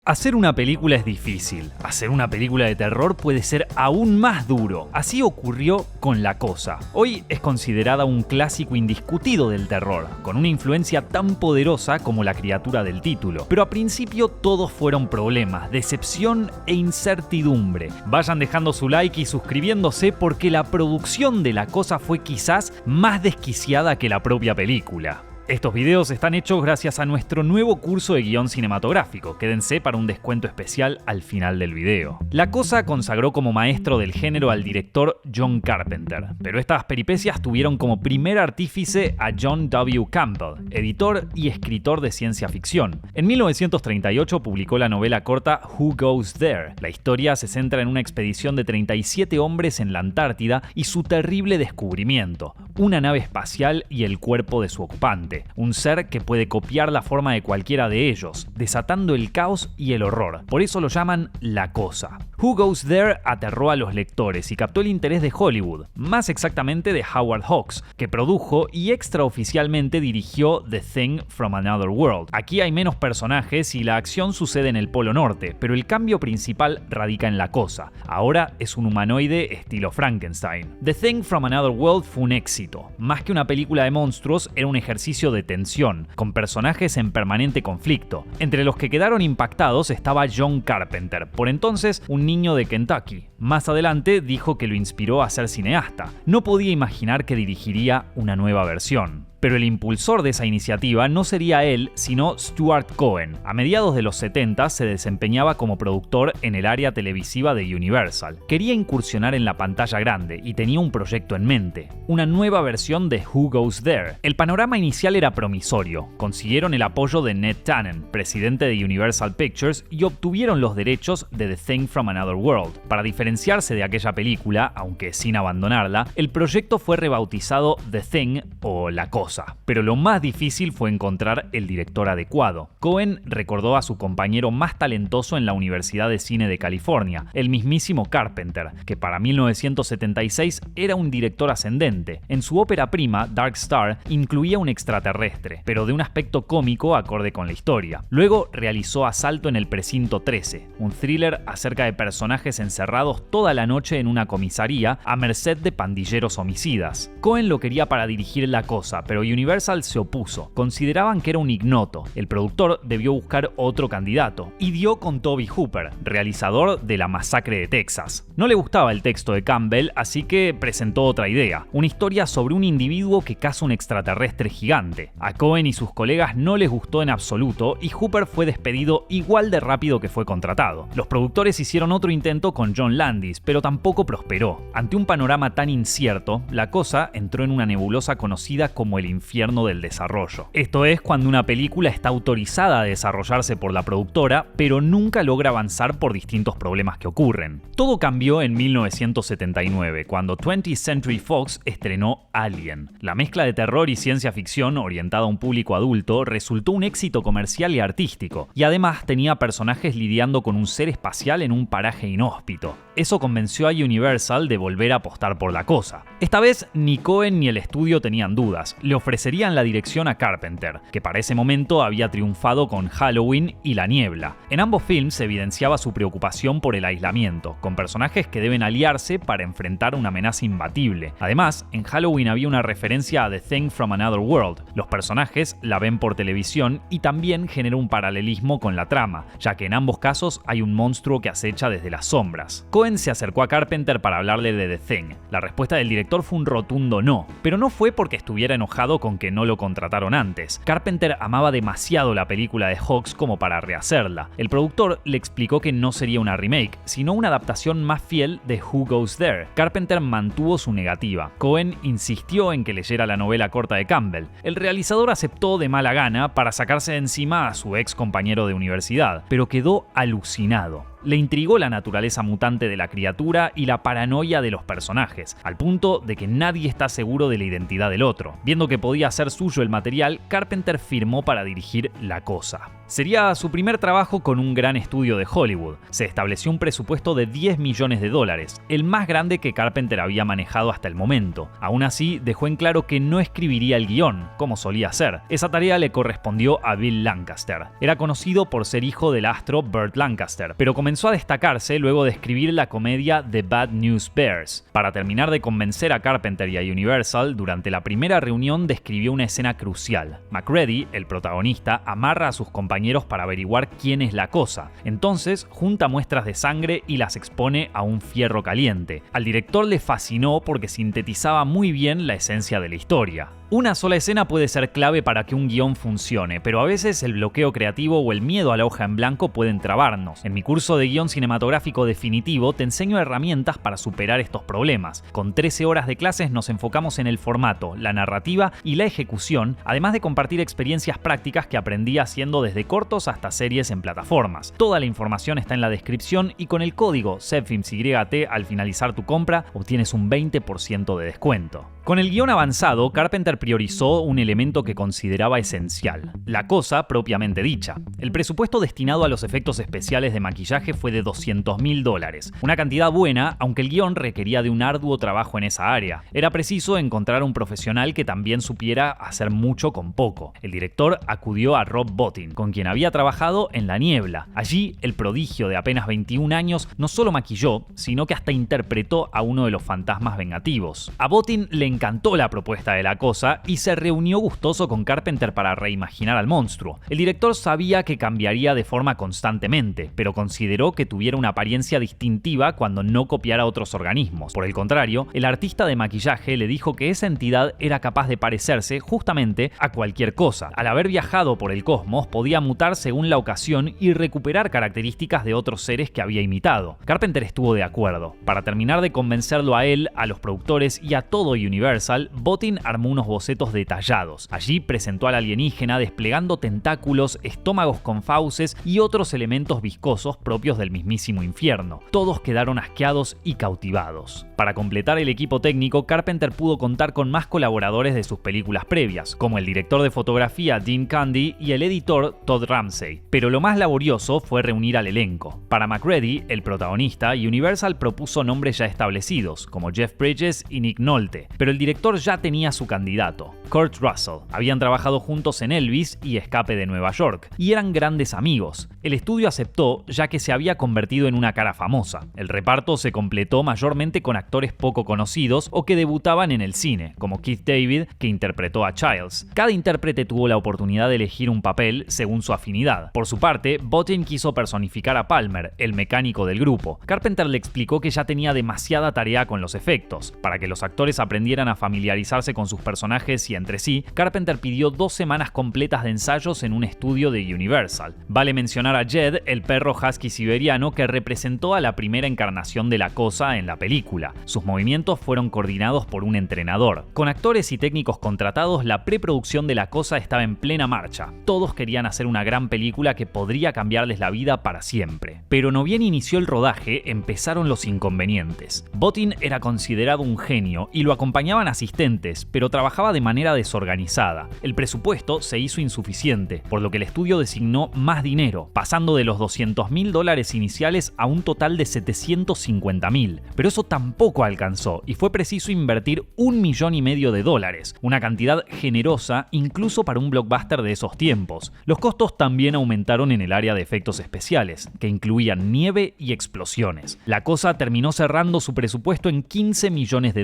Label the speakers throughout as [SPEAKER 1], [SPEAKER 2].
[SPEAKER 1] Hacer una película es difícil, hacer una película de terror puede ser aún más duro. Así ocurrió con La Cosa. Hoy es considerada un clásico indiscutido del terror, con una influencia tan poderosa como la criatura del título. Pero a principio todos fueron problemas, decepción e incertidumbre. Vayan dejando su like y suscribiéndose porque la producción de La Cosa fue quizás más desquiciada que la propia película. Estos videos están hechos gracias a nuestro nuevo curso de guión cinematográfico. Quédense para un descuento especial al final del video. La Cosa consagró como maestro del género al director John Carpenter, pero estas peripecias tuvieron como primer artífice a John W. Campbell, editor y escritor de ciencia ficción. En 1938 publicó la novela corta Who Goes There? La historia se centra en una expedición de 37 hombres en la Antártida y su terrible descubrimiento, una nave espacial y el cuerpo de su ocupante. Un ser que puede copiar la forma de cualquiera de ellos, desatando el caos y el horror. Por eso lo llaman La Cosa. Who Goes There aterró a los lectores y captó el interés de Hollywood, más exactamente de Howard Hawks, que produjo y extraoficialmente dirigió The Thing from Another World. Aquí hay menos personajes y la acción sucede en el Polo Norte, pero el cambio principal radica en La Cosa. Ahora es un humanoide estilo Frankenstein. The Thing from Another World fue un éxito. Más que una película de monstruos, era un ejercicio de tensión, con personajes en permanente conflicto. Entre los que quedaron impactados estaba John Carpenter, por entonces un niño de Kentucky. Más adelante dijo que lo inspiró a ser cineasta. No podía imaginar que dirigiría una nueva versión. Pero el impulsor de esa iniciativa no sería él, sino Stuart Cohen. A mediados de los 70 se desempeñaba como productor en el área televisiva de Universal. Quería incursionar en la pantalla grande y tenía un proyecto en mente, una nueva versión de Who Goes There. El panorama inicial era promisorio. Consiguieron el apoyo de Ned Tannen, presidente de Universal Pictures, y obtuvieron los derechos de The Thing from Another World. Para diferenciarse de aquella película, aunque sin abandonarla, el proyecto fue rebautizado The Thing o La Cosa. Pero lo más difícil fue encontrar el director adecuado. Cohen recordó a su compañero más talentoso en la Universidad de Cine de California, el mismísimo Carpenter, que para 1976 era un director ascendente. En su ópera prima, Dark Star, incluía un extraterrestre, pero de un aspecto cómico acorde con la historia. Luego realizó Asalto en el Precinto 13, un thriller acerca de personajes encerrados toda la noche en una comisaría a merced de pandilleros homicidas. Cohen lo quería para dirigir La Cosa, pero Universal se opuso. Consideraban que era un ignoto. El productor debió buscar otro candidato y dio con Tobe Hooper, realizador de La Masacre de Texas. No le gustaba el texto de Campbell, así que presentó otra idea, una historia sobre un individuo que caza un extraterrestre gigante. A Cohen y sus colegas no les gustó en absoluto y Hooper fue despedido igual de rápido que fue contratado. Los productores hicieron otro intento con John Landis, pero tampoco prosperó. Ante un panorama tan incierto, La Cosa entró en una nebulosa conocida como el infierno del desarrollo. Esto es cuando una película está autorizada a desarrollarse por la productora, pero nunca logra avanzar por distintos problemas que ocurren. Todo cambió en 1979, cuando 20th Century Fox estrenó Alien. La mezcla de terror y ciencia ficción orientada a un público adulto resultó un éxito comercial y artístico, y además tenía personajes lidiando con un ser espacial en un paraje inhóspito. Eso convenció a Universal de volver a apostar por La Cosa. Esta vez ni Cohen ni el estudio tenían dudas. Le ofrecerían la dirección a Carpenter, que para ese momento había triunfado con Halloween y La Niebla. En ambos films se evidenciaba su preocupación por el aislamiento, con personajes que deben aliarse para enfrentar una amenaza imbatible. Además, en Halloween había una referencia a The Thing from Another World. Los personajes la ven por televisión y también genera un paralelismo con la trama, ya que en ambos casos hay un monstruo que acecha desde las sombras. Cohen se acercó a Carpenter para hablarle de The Thing. La respuesta del director fue un rotundo no, pero no fue porque estuviera enojado con que no lo contrataron antes. Carpenter amaba demasiado la película de Hawks como para rehacerla. El productor le explicó que no sería una remake, sino una adaptación más fiel de Who Goes There. Carpenter mantuvo su negativa. Cohen insistió en que leyera la novela corta de Campbell. El realizador aceptó de mala gana para sacarse de encima a su ex compañero de universidad, pero quedó alucinado. Le intrigó la naturaleza mutante de la criatura y la paranoia de los personajes, al punto de que nadie está seguro de la identidad del otro. Viendo que podía ser suyo el material, Carpenter firmó para dirigir La Cosa. Sería su primer trabajo con un gran estudio de Hollywood. Se estableció un presupuesto de $10 millones, el más grande que Carpenter había manejado hasta el momento. Aún así, dejó en claro que no escribiría el guión, como solía hacer. Esa tarea le correspondió a Bill Lancaster. Era conocido por ser hijo del astro Burt Lancaster, pero comenzó a destacarse luego de escribir la comedia The Bad News Bears. Para terminar de convencer a Carpenter y a Universal, durante la primera reunión describió una escena crucial. MacReady, el protagonista, amarra a sus compañeros para averiguar quién es la cosa. Entonces, junta muestras de sangre y las expone a un fierro caliente. Al director le fascinó porque sintetizaba muy bien la esencia de la historia. Una sola escena puede ser clave para que un guión funcione, pero a veces el bloqueo creativo o el miedo a la hoja en blanco pueden trabarnos. En mi curso de guión cinematográfico definitivo te enseño herramientas para superar estos problemas. Con 13 horas de clases nos enfocamos en el formato, la narrativa y la ejecución, además de compartir experiencias prácticas que aprendí haciendo desde cortos hasta series en plataformas. Toda la información está en la descripción y con el código ZEPFILMSYT al finalizar tu compra obtienes un 20% de descuento. Con el guión avanzado, Carpenter priorizó un elemento que consideraba esencial, la cosa propiamente dicha. El presupuesto destinado a los efectos especiales de maquillaje fue de $200.000, una cantidad buena, aunque el guión requería de un arduo trabajo en esa área. Era preciso encontrar un profesional que también supiera hacer mucho con poco. El director acudió a Rob Bottin, con quien había trabajado en La Niebla. Allí, el prodigio de apenas 21 años no solo maquilló, sino que hasta interpretó a uno de los fantasmas vengativos. A Bottin le encantó la propuesta de la cosa y se reunió gustoso con Carpenter para reimaginar al monstruo. El director sabía que cambiaría de forma constantemente, pero consideró que tuviera una apariencia distintiva cuando no copiara otros organismos. Por el contrario, el artista de maquillaje le dijo que esa entidad era capaz de parecerse justamente a cualquier cosa. Al haber viajado por el cosmos, podía mutar según la ocasión y recuperar características de otros seres que había imitado. Carpenter estuvo de acuerdo. Para terminar de convencerlo a él, a los productores y a todo Universal, Bottin armó unos bocetos detallados. Allí presentó al alienígena desplegando tentáculos, estómagos con fauces y otros elementos viscosos propios del mismísimo infierno. Todos quedaron asqueados y cautivados. Para completar el equipo técnico, Carpenter pudo contar con más colaboradores de sus películas previas, como el director de fotografía Dean Candy y el editor Todd Ramsey. Pero lo más laborioso fue reunir al elenco. Para MacReady, el protagonista, Universal propuso nombres ya establecidos, como Jeff Bridges y Nick Nolte, pero el director ya tenía su candidato, Kurt Russell. Habían trabajado juntos en Elvis y Escape de Nueva York, y eran grandes amigos. El estudio aceptó, ya que se había convertido en una cara famosa. El reparto se completó mayormente con actores poco conocidos o que debutaban en el cine, como Keith David, que interpretó a Childs. Cada intérprete tuvo la oportunidad de elegir un papel según su afinidad. Por su parte, Bottin quiso personificar a Palmer, el mecánico del grupo. Carpenter le explicó que ya tenía demasiada tarea con los efectos. Para que los actores aprendieran a familiarizarse con sus personajes y entre sí, Carpenter pidió 2 semanas completas de ensayos en un estudio de Universal. Vale mencionar a Jed, el perro husky siberiano que representó a la primera encarnación de la cosa en la película. Sus movimientos fueron coordinados por un entrenador. Con actores y técnicos contratados, la preproducción de la cosa estaba en plena marcha. Todos querían hacer una gran película que podría cambiarles la vida para siempre. Pero no bien inició el rodaje, empezaron los inconvenientes. Bottin era considerado un genio y lo acompañaban asistentes, pero trabajaba de manera desorganizada. El presupuesto se hizo insuficiente, por lo que el estudio designó más dinero, pasando de los $200.000 iniciales a un total de $750.000. Pero eso tampoco alcanzó y fue preciso invertir $1,5 millones, una cantidad generosa incluso para un blockbuster de esos tiempos. Los costos también aumentaron en el área de efectos especiales, que incluían nieve y explosiones. La cosa terminó cerrando su presupuesto en $15 millones,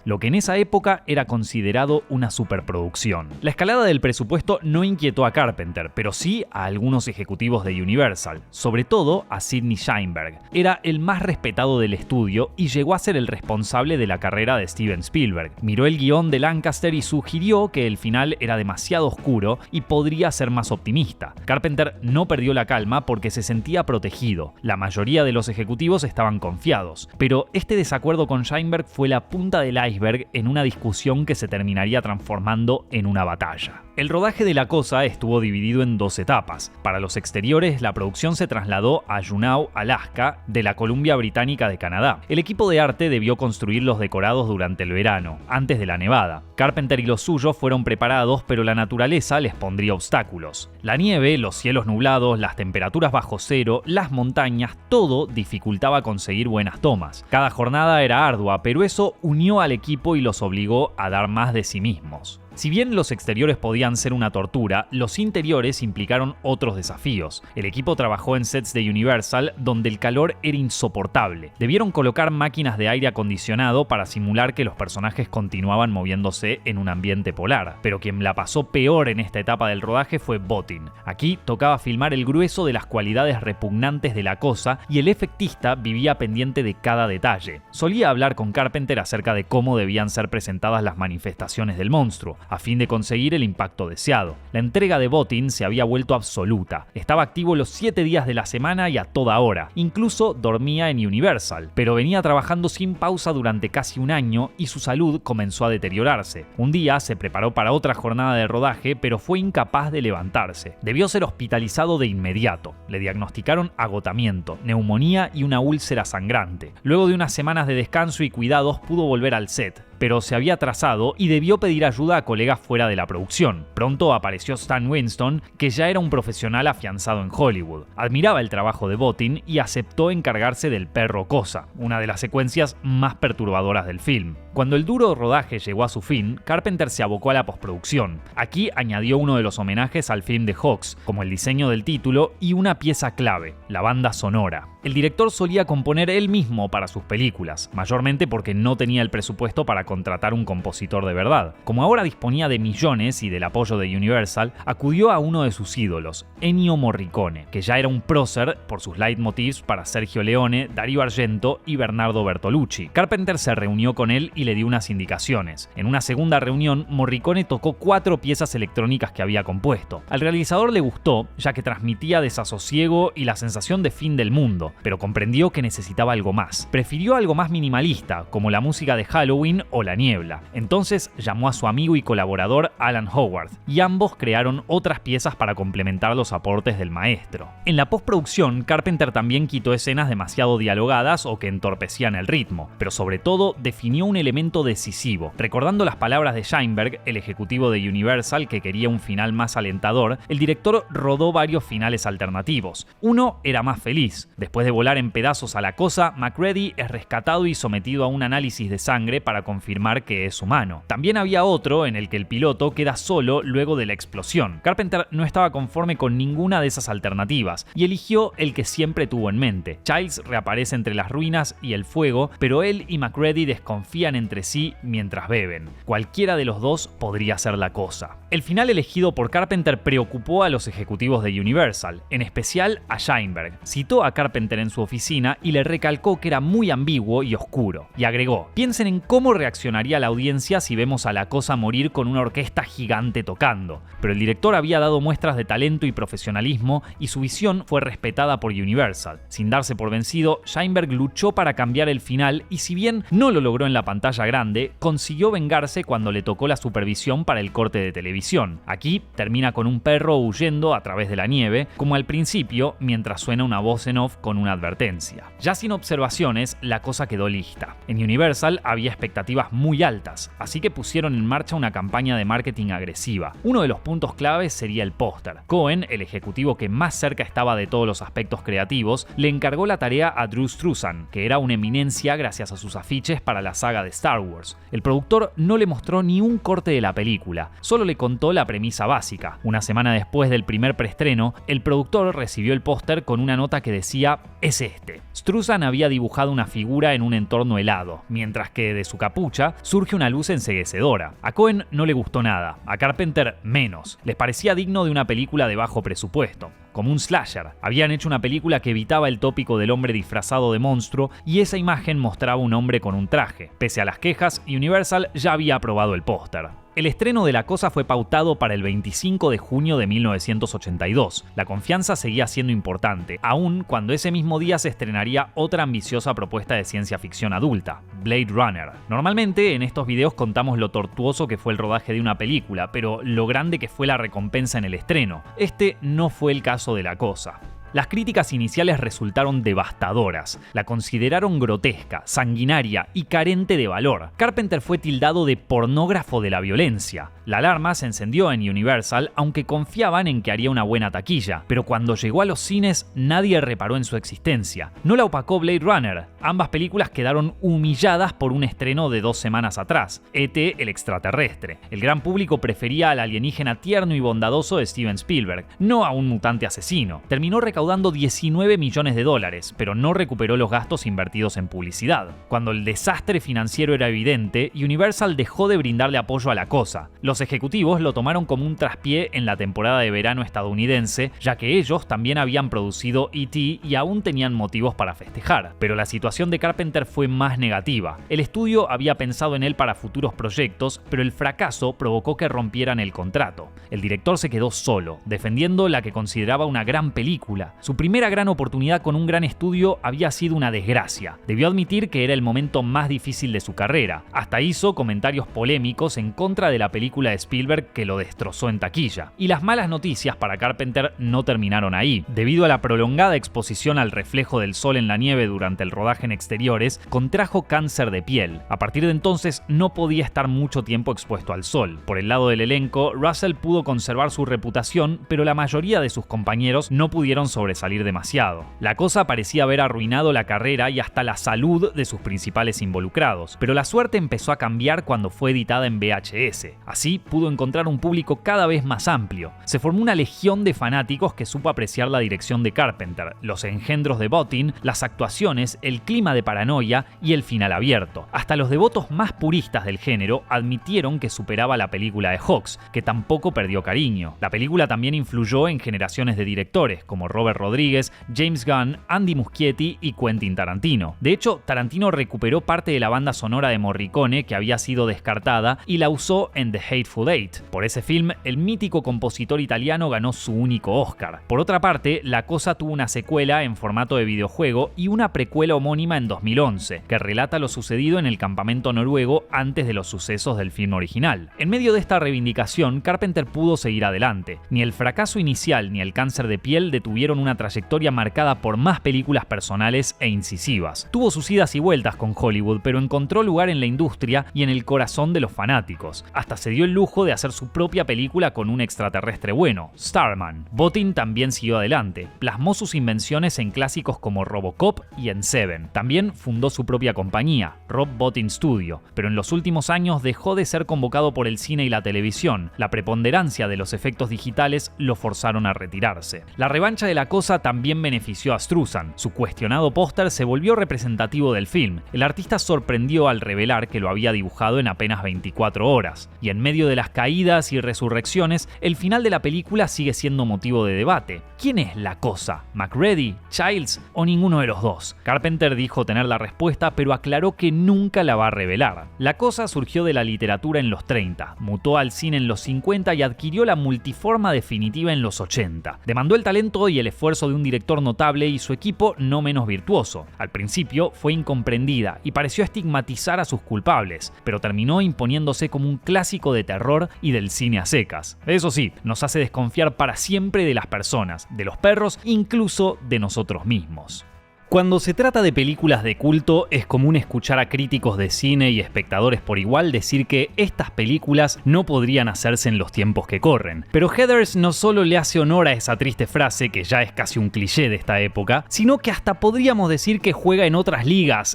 [SPEAKER 1] lo que en esa época era considerado una superproducción. La escalada del presupuesto no inquietó a Carpenter, pero sí a algunos ejecutivos de Universal, sobre todo a Sidney Sheinberg. Era el más respetado del estudio y llegó a ser el responsable de la carrera de Steven Spielberg. Miró el guión de Lancaster y sugirió que el final era demasiado oscuro y podría ser más optimista. Carpenter no perdió la calma porque se sentía protegido. La mayoría de los ejecutivos estaban confiados, pero este desacuerdo con Sheinberg fue la punta del iceberg en una discusión que se terminaría transformando en una batalla. El rodaje de La Cosa estuvo dividido en 2 etapas. Para los exteriores, la producción se trasladó a Juneau, Alaska, de la Columbia Británica de Canadá. El equipo de arte debió construir los decorados durante el verano, antes de la nevada. Carpenter y los suyos fueron preparados, pero la naturaleza les pondría obstáculos. La nieve, los cielos nublados, las temperaturas bajo cero, las montañas, todo dificultaba conseguir buenas tomas. Cada jornada era ardua, pero eso unió al equipo y los obligó a dar más de sí mismos. Si bien los exteriores podían ser una tortura, los interiores implicaron otros desafíos. El equipo trabajó en sets de Universal donde el calor era insoportable. Debieron colocar máquinas de aire acondicionado para simular que los personajes continuaban moviéndose en un ambiente polar. Pero quien la pasó peor en esta etapa del rodaje fue Bottin. Aquí tocaba filmar el grueso de las cualidades repugnantes de La Cosa y el efectista vivía pendiente de cada detalle. Solía hablar con Carpenter acerca de cómo debían ser presentadas las manifestaciones del monstruo, a fin de conseguir el impacto deseado. La entrega de Bottin se había vuelto absoluta. Estaba activo los 7 días de la semana y a toda hora. Incluso dormía en Universal, pero venía trabajando sin pausa durante casi un año y su salud comenzó a deteriorarse. Un día se preparó para otra jornada de rodaje, pero fue incapaz de levantarse. Debió ser hospitalizado de inmediato. Le diagnosticaron agotamiento, neumonía y una úlcera sangrante. Luego de unas semanas de descanso y cuidados pudo volver al set, pero se había atrasado y debió pedir ayuda a colegas fuera de la producción. Pronto apareció Stan Winston, que ya era un profesional afianzado en Hollywood. Admiraba el trabajo de Bottin y aceptó encargarse del perro Cosa, una de las secuencias más perturbadoras del film. Cuando el duro rodaje llegó a su fin, Carpenter se abocó a la postproducción. Aquí añadió uno de los homenajes al film de Hawks, como el diseño del título y una pieza clave, la banda sonora. El director solía componer él mismo para sus películas, mayormente porque no tenía el presupuesto para contratar un compositor de verdad. Como ahora disponía de millones y del apoyo de Universal, acudió a uno de sus ídolos, Ennio Morricone, que ya era un prócer por sus leitmotivs para Sergio Leone, Dario Argento y Bernardo Bertolucci. Carpenter se reunió con él y le dio unas indicaciones. En una segunda reunión, Morricone tocó 4 piezas electrónicas que había compuesto. Al realizador le gustó, ya que transmitía desasosiego y la sensación de fin del mundo, pero comprendió que necesitaba algo más. Prefirió algo más minimalista, como la música de Halloween o La Niebla. Entonces llamó a su amigo y colaborador Alan Howard, y ambos crearon otras piezas para complementar los aportes del maestro. En la postproducción, Carpenter también quitó escenas demasiado dialogadas o que entorpecían el ritmo, pero sobre todo definió un elemento decisivo. Recordando las palabras de Sheinberg, el ejecutivo de Universal, que quería un final más alentador, el director rodó varios finales alternativos. Uno era más feliz. Después de volar en pedazos a La Cosa, MacReady es rescatado y sometido a un análisis de sangre para confirmar que es humano. También había otro en el que el piloto queda solo luego de la explosión. Carpenter no estaba conforme con ninguna de esas alternativas y eligió el que siempre tuvo en mente. Childs reaparece entre las ruinas y el fuego, pero él y MacReady desconfían entre sí mientras beben. Cualquiera de los dos podría ser La Cosa. El final elegido por Carpenter preocupó a los ejecutivos de Universal, en especial a Sheinberg. Citó a Carpenter en su oficina y le recalcó que era muy ambiguo y oscuro. Y agregó: piensen en cómo reaccionaría la audiencia si vemos a La Cosa morir con una orquesta gigante tocando. Pero el director había dado muestras de talento y profesionalismo y su visión fue respetada por Universal. Sin darse por vencido, Sheinberg luchó para cambiar el final y si bien no lo logró en la pantalla grande, consiguió vengarse cuando le tocó la supervisión para el corte de televisión. Aquí termina con un perro huyendo a través de la nieve, como al principio, mientras suena una voz en off con una advertencia. Ya sin observaciones, La Cosa quedó lista. En Universal había expectativas muy altas, así que pusieron en marcha una campaña de marketing agresiva. Uno de los puntos claves sería el póster. Cohen, el ejecutivo que más cerca estaba de todos los aspectos creativos, le encargó la tarea a Drew Struzan, que era una eminencia gracias a sus afiches para la saga de Star Wars. El productor no le mostró ni un corte de la película, solo le contó la premisa básica. Una semana después del primer preestreno, el productor recibió el póster con una nota que decía: es este. Struzan había dibujado una figura en un entorno helado, mientras que de su capucha surge una luz enceguecedora. A Cohen no le gustó nada, a Carpenter menos. Les parecía digno de una película de bajo presupuesto, como un slasher. Habían hecho una película que evitaba el tópico del hombre disfrazado de monstruo y esa imagen mostraba un hombre con un traje. Pese a las quejas, Universal ya había aprobado el póster. El estreno de La Cosa fue pautado para el 25 de junio de 1982. La confianza seguía siendo importante, aun cuando ese mismo día se estrenaría otra ambiciosa propuesta de ciencia ficción adulta, Blade Runner. Normalmente en estos videos contamos lo tortuoso que fue el rodaje de una película, pero lo grande que fue la recompensa en el estreno. Este no fue el caso de La Cosa. Las críticas iniciales resultaron devastadoras. La consideraron grotesca, sanguinaria y carente de valor. Carpenter fue tildado de pornógrafo de la violencia. La alarma se encendió en Universal, aunque confiaban en que haría una buena taquilla. Pero cuando llegó a los cines, nadie reparó en su existencia. No la opacó Blade Runner. Ambas películas quedaron humilladas por un estreno de 2 semanas atrás, E.T. el extraterrestre. El gran público prefería al alienígena tierno y bondadoso de Steven Spielberg, no a un mutante asesino. Terminó recaudando $19 millones, pero no recuperó los gastos invertidos en publicidad. Cuando el desastre financiero era evidente, Universal dejó de brindarle apoyo a La Cosa. Los ejecutivos lo tomaron como un traspié en la temporada de verano estadounidense, ya que ellos también habían producido E.T. y aún tenían motivos para festejar. Pero la situación de Carpenter fue más negativa. El estudio había pensado en él para futuros proyectos, pero el fracaso provocó que rompieran el contrato. El director se quedó solo, defendiendo la que consideraba una gran película. Su primera gran oportunidad con un gran estudio había sido una desgracia. Debió admitir que era el momento más difícil de su carrera. Hasta hizo comentarios polémicos en contra de la película de Spielberg que lo destrozó en taquilla. Y las malas noticias para Carpenter no terminaron ahí. Debido a la prolongada exposición al reflejo del sol en la nieve durante el rodaje en exteriores, contrajo cáncer de piel. A partir de entonces no podía estar mucho tiempo expuesto al sol. Por el lado del elenco, Russell pudo conservar su reputación, pero la mayoría de sus compañeros no pudieron sobresalir demasiado. La Cosa parecía haber arruinado la carrera y hasta la salud de sus principales involucrados, pero la suerte empezó a cambiar cuando fue editada en VHS. Así pudo encontrar un público cada vez más amplio. Se formó una legión de fanáticos que supo apreciar la dirección de Carpenter, los engendros de Bottin, las actuaciones, el clima de paranoia y el final abierto. Hasta los devotos más puristas del género admitieron que superaba la película de Hawks, que tampoco perdió cariño. La película también influyó en generaciones de directores como Robert Rodríguez, James Gunn, Andy Muschietti y Quentin Tarantino. De hecho, Tarantino recuperó parte de la banda sonora de Morricone que había sido descartada y la usó en The Hateful Eight. Por ese film, el mítico compositor italiano ganó su único Oscar. Por otra parte, La Cosa tuvo una secuela en formato de videojuego y una precuela homónima en 2011, que relata lo sucedido en el campamento noruego antes de los sucesos del film original. En medio de esta reivindicación, Carpenter pudo seguir adelante. Ni el fracaso inicial ni el cáncer de piel detuvieron una trayectoria marcada por más películas personales e incisivas. Tuvo sus idas y vueltas con Hollywood, pero encontró lugar en la industria y en el corazón de los fanáticos. Hasta se dio el lujo de hacer su propia película con un extraterrestre bueno, Starman. Bottin también siguió adelante. Plasmó sus invenciones en clásicos como Robocop y en Seven. También fundó su propia compañía, Rob Bottin Studio, pero en los últimos años dejó de ser convocado por el cine y la televisión. La preponderancia de los efectos digitales lo forzaron a retirarse. La revancha de La Cosa también benefició a Struzan. Su cuestionado póster se volvió representativo del film. El artista sorprendió al revelar que lo había dibujado en apenas 24 horas. Y en medio de las caídas y resurrecciones, el final de la película sigue siendo motivo de debate. ¿Quién es La Cosa? ¿MacReady? ¿Childs? ¿O ninguno de los dos? Carpenter dijo tener la respuesta, pero aclaró que nunca la va a revelar. La Cosa surgió de la literatura en los 30, mutó al cine en los 50 y adquirió la multiforma definitiva en los 80. Demandó el talento y el esfuerzo de un director notable y su equipo no menos virtuoso. Al principio fue incomprendida y pareció estigmatizar a sus culpables, pero terminó imponiéndose como un clásico de terror y del cine a secas. Eso sí, nos hace desconfiar para siempre de las personas, de los perros, incluso de nosotros mismos. Cuando se trata de películas de culto, es común escuchar a críticos de cine y espectadores por igual decir que estas películas no podrían hacerse en los tiempos que corren. Pero Heathers no solo le hace honor a esa triste frase, que ya es casi un cliché de esta época, sino que hasta podríamos decir que juega en otras ligas,